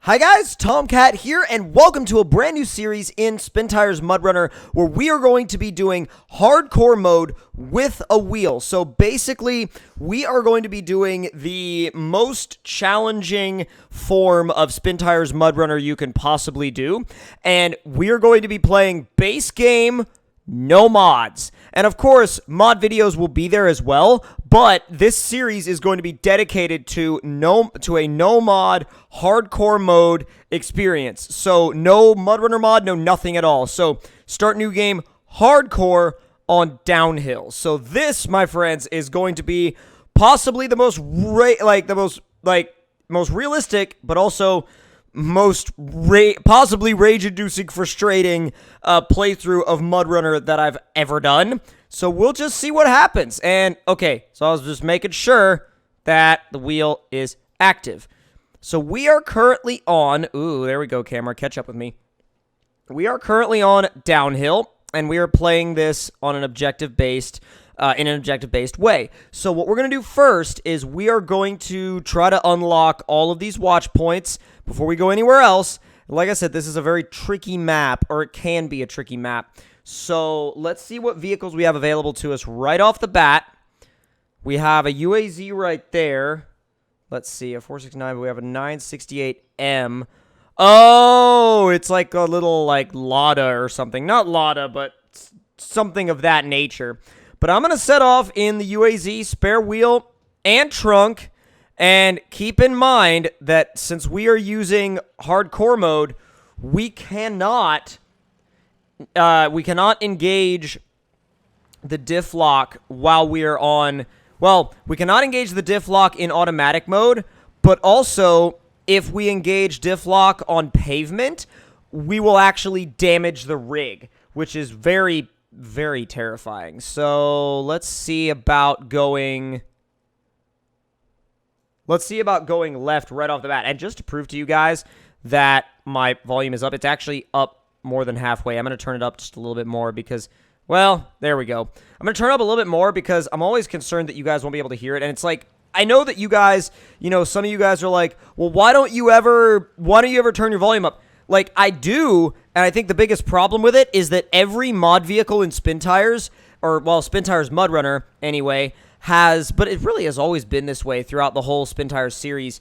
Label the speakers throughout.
Speaker 1: Hi guys, Tomcat here, and welcome to a brand new series in SpinTires MudRunner where we are going to be doing hardcore mode with a wheel. So basically, we are going to be doing the most challenging form of SpinTires MudRunner you can possibly do, and we are going to be playing base game, no mods. And of course, mod videos will be there as well, but this series is going to be dedicated to a no mod hardcore mode experience. So no MudRunner mod, no nothing at all. So start new game hardcore on downhill. So this, my friends, is going to be possibly the most most realistic, but also most possibly rage-inducing, frustrating playthrough of MudRunner that I've ever done. So we'll just see what happens. And okay, so I was just making sure that the wheel is active. So we are currently on, ooh, there we go, camera, catch up with me. We are currently on downhill, and we are playing this on an objective-based in an objective-based way. So what we're going to do first is we are going to try to unlock all of these watch points before we go anywhere else. Like I said, this is a very tricky map, or it can be a tricky map. So let's see what vehicles we have available to us right off the bat. We have a UAZ right there. Let's see, a 469, but we have a 968M. Oh, it's like a little, like, Lada or something. Not Lada, but something of that nature. But I'm going to set off in the UAZ, spare wheel, and trunk. And keep in mind that since we are using hardcore mode, we cannot engage the diff lock while we are on. Well, we cannot engage the diff lock in automatic mode, but also if we engage diff lock on pavement, we will actually damage the rig, which is very, very terrifying. So let's see about going. Let's see about going left right off the bat. And just to prove to you guys that my volume is up, it's actually up more than halfway. I'm going to turn it up just a little bit more because, well, there we go. I'm going to turn it up a little bit more because I'm always concerned that you guys won't be able to hear it. And it's like, I know that you guys, you know, some of you guys are like, well, why don't you ever turn your volume up? Like, I do, and I think the biggest problem with it is that every mod vehicle in SpinTires, or, well, SpinTires MudRunner, anyway, but it really has always been this way throughout the whole SpinTires series.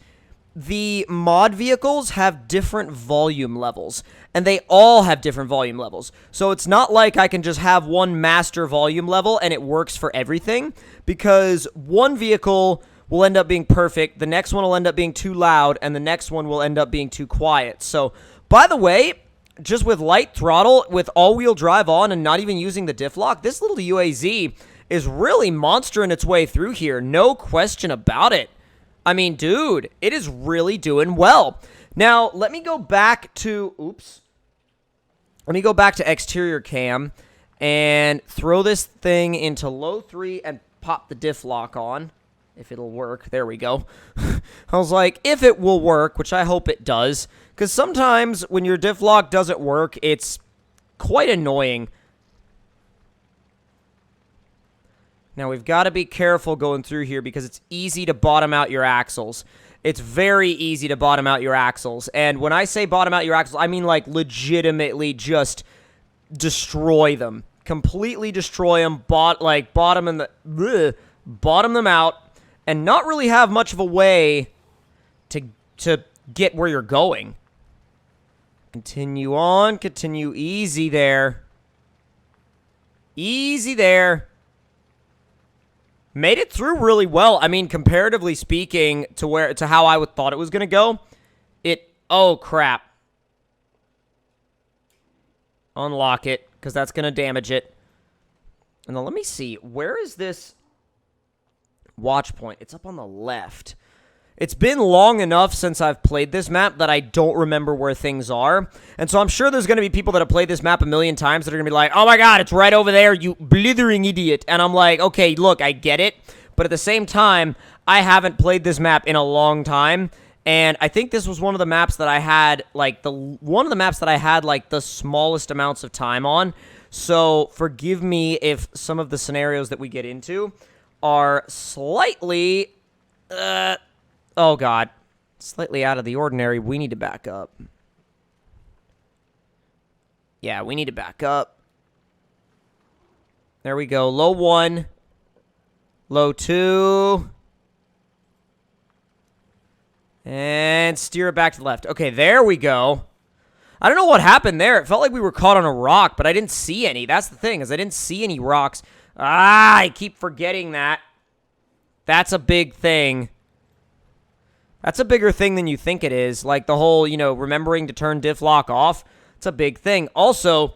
Speaker 1: The mod vehicles have different volume levels, and they all have different volume levels. So it's not like I can just have one master volume level and it works for everything, because one vehicle will end up being perfect, the next one will end up being too loud, and the next one will end up being too quiet. So, by the way, just with light throttle, with all-wheel drive on and not even using the diff lock, this little UAZ is really monstering its way through here. No question about it. I mean, dude, it is really doing well. Now, let me go back to, let me go back to exterior cam and throw this thing into low 3 and pop the diff lock on, if it'll work. There we go. I was like, if it will work, which I hope it does, because sometimes when your diff lock doesn't work, it's quite annoying. Now, we've got to be careful going through here because it's easy to bottom out your axles. It's very easy to bottom out your axles. And when I say bottom out your axles, I mean, like, legitimately just destroy them. Completely destroy them, bottom them out, and not really have much of a way to get where you're going. Continue on. Continue easy there. Easy there. Made it through really well. I mean, comparatively speaking to how I thought it was going to go, oh, crap. Unlock it, because that's going to damage it. And then let me see. Where is this watch point? It's up on the left. It's been long enough since I've played this map that I don't remember where things are. And so I'm sure there's going to be people that have played this map a million times that are going to be like, oh my god, it's right over there, you blithering idiot. And I'm like, okay, look, I get it. But at the same time, I haven't played this map in a long time. And I think this was one of the maps that I had, like, the smallest amounts of time on. So forgive me if some of the scenarios that we get into are slightly, oh god, Slightly out of the ordinary. We need to back up. Yeah, we need to back up. There we go. Low 1. Low 2. And steer it back to the left. Okay, there we go. I don't know what happened there. It felt like we were caught on a rock, but I didn't see any. That's the thing, is I didn't see any rocks. Ah, I keep forgetting that. That's a big thing. That's a bigger thing than you think it is. Like the whole, remembering to turn diff lock off. It's a big thing. Also,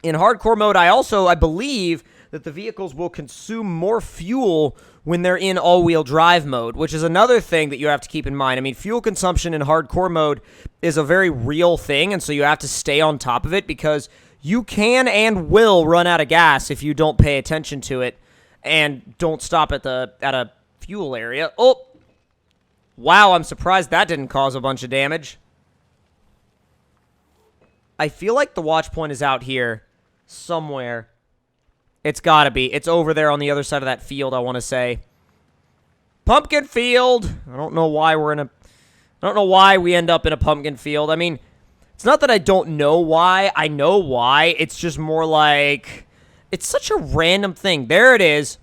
Speaker 1: in hardcore mode, I believe that the vehicles will consume more fuel when they're in all-wheel drive mode, which is another thing that you have to keep in mind. I mean, fuel consumption in hardcore mode is a very real thing, and so you have to stay on top of it because you can and will run out of gas if you don't pay attention to it and don't stop at a fuel area. Oh, wow, I'm surprised that didn't cause a bunch of damage. I feel like the watch point is out here somewhere. It's gotta be. It's over there on the other side of that field, I want to say. Pumpkin field! I don't know why we end up in a pumpkin field. I mean, it's not that I don't know why. I know why. It's just more like, it's such a random thing. There it is.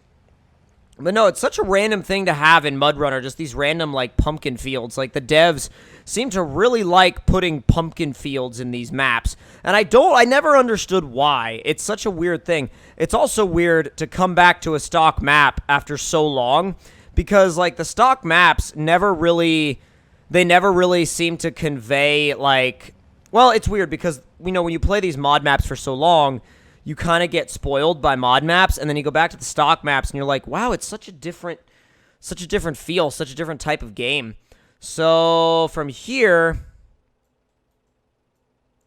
Speaker 1: But no, it's such a random thing to have in MudRunner, just these random, like, pumpkin fields. Like, the devs seem to really like putting pumpkin fields in these maps. And I never understood why. It's such a weird thing. It's also weird to come back to a stock map after so long, because, like, the stock maps never really seem to convey, like, well, it's weird because, when you play these mod maps for so long, you kind of get spoiled by mod maps, and then you go back to the stock maps, and you're like, wow, it's such a different feel, such a different type of game. So, from here,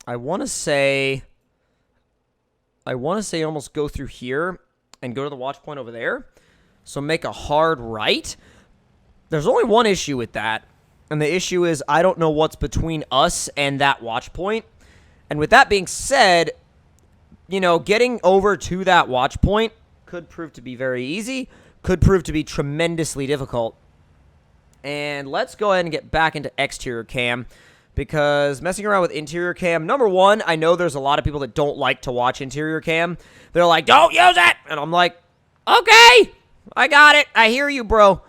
Speaker 1: I want to say almost go through here and go to the watch point over there. So, make a hard right. There's only one issue with that, and the issue is I don't know what's between us and that watch point. And with that being said, getting over to that watch point could prove to be very easy, could prove to be tremendously difficult. And let's go ahead and get back into exterior cam, because messing around with interior cam, number one, I know there's a lot of people that don't like to watch interior cam. They're like, don't use it! And I'm like, okay, I got it. I hear you, bro.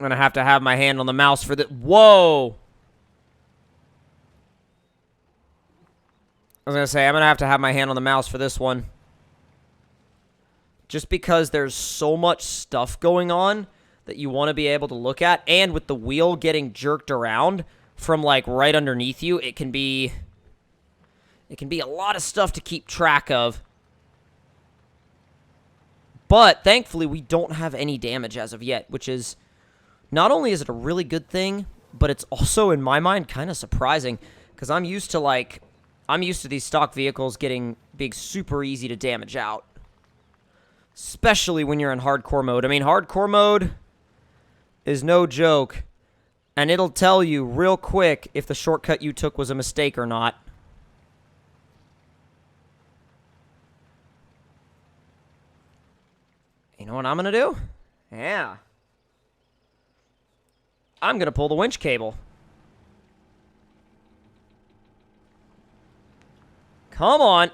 Speaker 1: I'm going to have my hand on the mouse for the... Whoa! I was going to say, I'm going to have my hand on the mouse for this one. Just because there's so much stuff going on that you want to be able to look at. And with the wheel getting jerked around from, like, right underneath you, it can be a lot of stuff to keep track of. But, thankfully, we don't have any damage as of yet, which is... Not only is it a really good thing, but it's also, in my mind, kind of surprising. Because I'm used to these stock vehicles being super easy to damage out. Especially when you're in hardcore mode. I mean, hardcore mode is no joke. And it'll tell you real quick if the shortcut you took was a mistake or not. You know what I'm going to do? Yeah. I'm going to pull the winch cable. Come on.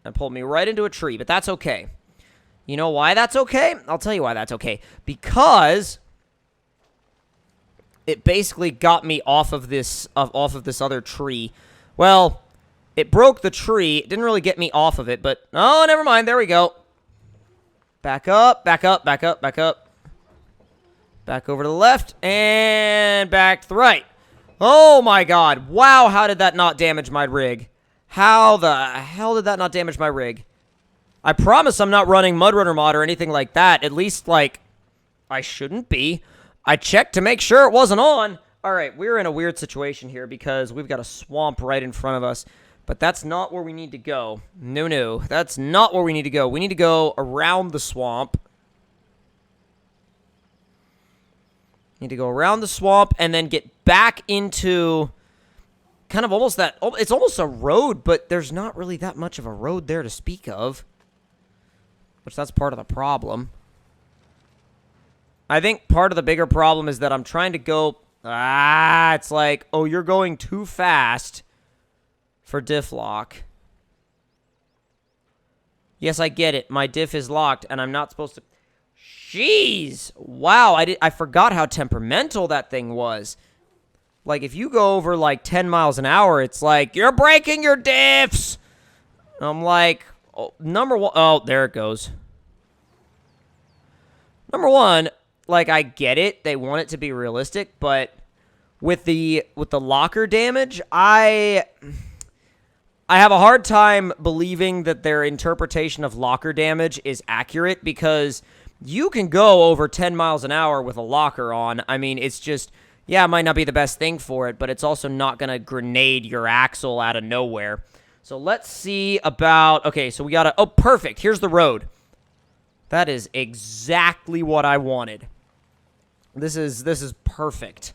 Speaker 1: That pulled me right into a tree, but that's okay. You know why that's okay? I'll tell you why that's okay. Because it basically got me off of this other tree. Well, it broke the tree. It didn't really get me off of it, but oh, never mind. There we go. Back up, back up, back up, back up. Back over to the left, and back to the right. Oh my god. Wow, how did that not damage my rig? How the hell did that not damage my rig? I promise I'm not running MudRunner mod or anything like that. At least, like, I shouldn't be. I checked to make sure it wasn't on. Alright, we're in a weird situation here because we've got a swamp right in front of us. But that's not where we need to go. No, that's not where we need to go. We need to go around the swamp. Need to go around the swamp and then get back into kind of almost that... It's almost a road, but there's not really that much of a road there to speak of. Which that's part of the problem. I think part of the bigger problem is that I'm trying to go... it's like, oh, you're going too fast for diff lock. Yes, I get it. My diff is locked, and I'm not supposed to... Jeez! Wow, I forgot how temperamental that thing was. Like, if you go over, like, 10 miles an hour, it's like, you're breaking your diffs! I'm like, oh, number one... Oh, there it goes. Number one, like, I get it. They want it to be realistic, but with the locker damage, I have a hard time believing that their interpretation of locker damage is accurate, because you can go over 10 miles an hour with a locker on. I mean, it's just, yeah, it might not be the best thing for it, but it's also not going to grenade your axle out of nowhere. So let's see about, okay, so we got to, oh, perfect. Here's the road. That is exactly what I wanted. This is perfect.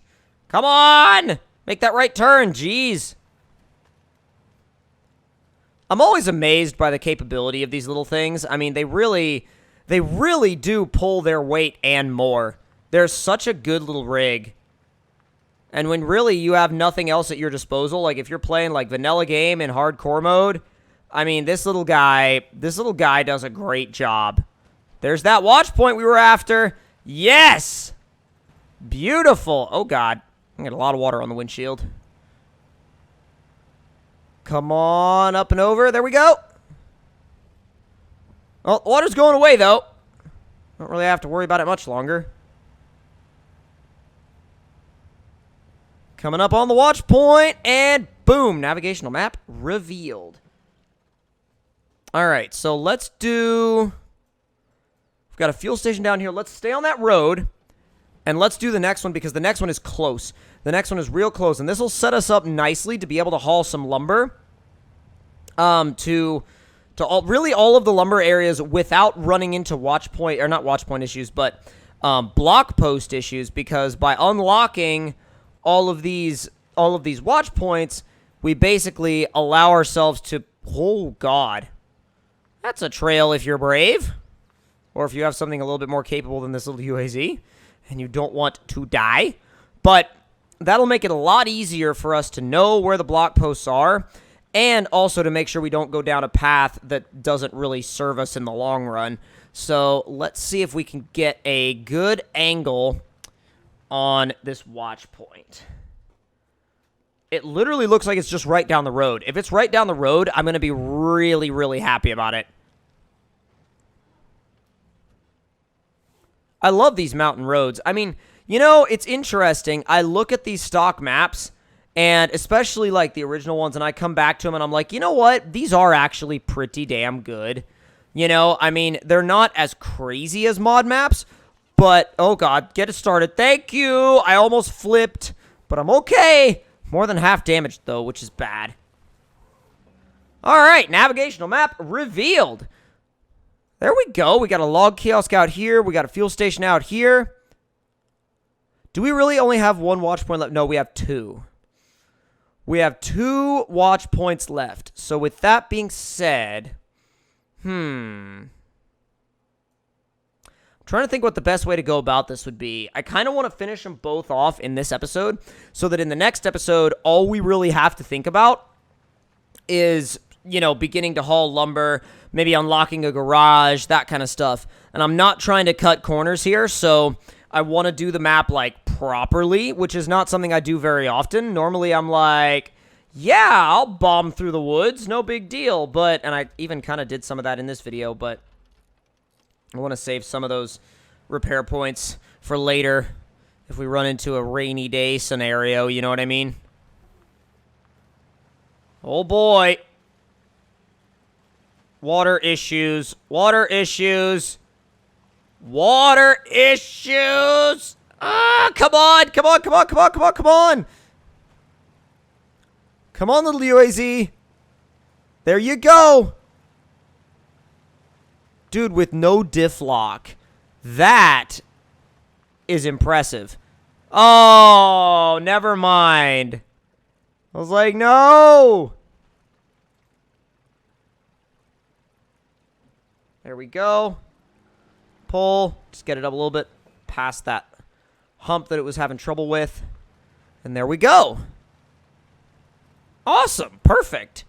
Speaker 1: Come on! Make that right turn, jeez. I'm always amazed by the capability of these little things. I mean, they really do pull their weight and more. They're such a good little rig. And when really you have nothing else at your disposal, like if you're playing like vanilla game in hardcore mode, I mean, this little guy does a great job. There's that watch point we were after. Yes! Beautiful. Oh, God. I got a lot of water on the windshield. Come on, up and over. There we go. Well, the water's going away, though. Don't really have to worry about it much longer. Coming up on the watch point, and boom, navigational map revealed. All right, so let's do... We've got a fuel station down here. Let's stay on that road, and let's do the next one, because the next one is close. The next one is real close, and this will set us up nicely to be able to haul some lumber to really all of the lumber areas without running into watch point, or not watch point issues, but block post issues, because by unlocking all of these watch points, we basically allow ourselves to, oh God, that's a trail if you're brave. Or if you have something a little bit more capable than this little UAZ, and you don't want to die. But that'll make it a lot easier for us to know where the block posts are, and also to make sure we don't go down a path that doesn't really serve us in the long run. So let's see if we can get a good angle on this watch point. It literally looks like it's just right down the road. If it's right down the road, I'm going to be really, really happy about it. I love these mountain roads. I mean, you know, it's interesting. I look at these stock maps, and especially like the original ones, and I come back to them, and I'm like, you know what? These are actually pretty damn good. You know, I mean, they're not as crazy as mod maps, but, oh God, get it started. Thank you. I almost flipped, but I'm okay. More than half damaged, though, which is bad. All right, navigational map revealed. There we go. We got a log kiosk out here. We got a fuel station out here. Do we really only have one watch point left? No, we have two. We have 2 watch points left. So with that being said, I'm trying to think what the best way to go about this would be. I kind of want to finish them both off in this episode, so that in the next episode, all we really have to think about is, you know, beginning to haul lumber, maybe unlocking a garage, that kind of stuff. And I'm not trying to cut corners here, so I want to do the map, like, properly, which is not something I do very often. Normally, I'm like, yeah, I'll bomb through the woods, no big deal. But, and I even kind of did some of that in this video, but I want to save some of those repair points for later if we run into a rainy day scenario, you know what I mean? Oh, boy. Water issues. Water issues. Water issues. Ah, come on. Come on, come on, come on, come on, come on. Come on, little UAZ. There you go. Dude, with no diff lock. That is impressive. Oh, never mind. I was like, no. There we go. Pull. Just get it up a little bit past that hump that it was having trouble with. And there we go. Awesome. Perfect.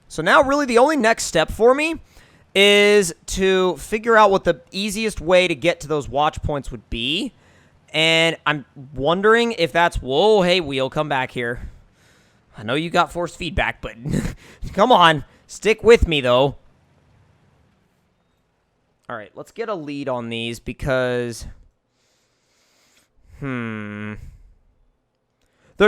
Speaker 1: So now really the only next step for me is to figure out what the easiest way to get to those watch points would be. And I'm wondering if that's... Whoa, hey, wheel, come back here. I know you got forced feedback, but come on. Stick with me, though. All right, let's get a lead on these because... They're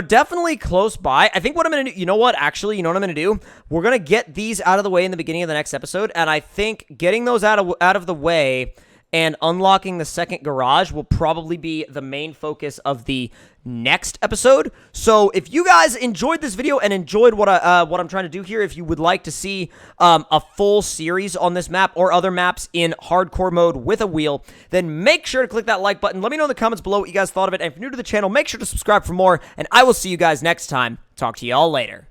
Speaker 1: definitely close by. I think what I'm going to do... You know what? Actually, you know what I'm going to do? We're going to get these out of the way in the beginning of the next episode, and I think getting those out of the way and unlocking the second garage will probably be the main focus of the next episode. So if you guys enjoyed this video and enjoyed what I'm trying to do here, if you would like to see a full series on this map or other maps in hardcore mode with a wheel, then make sure to click that like button. Let me know in the comments below what you guys thought of it. And if you're new to the channel, make sure to subscribe for more, and I will see you guys next time. Talk to you all later.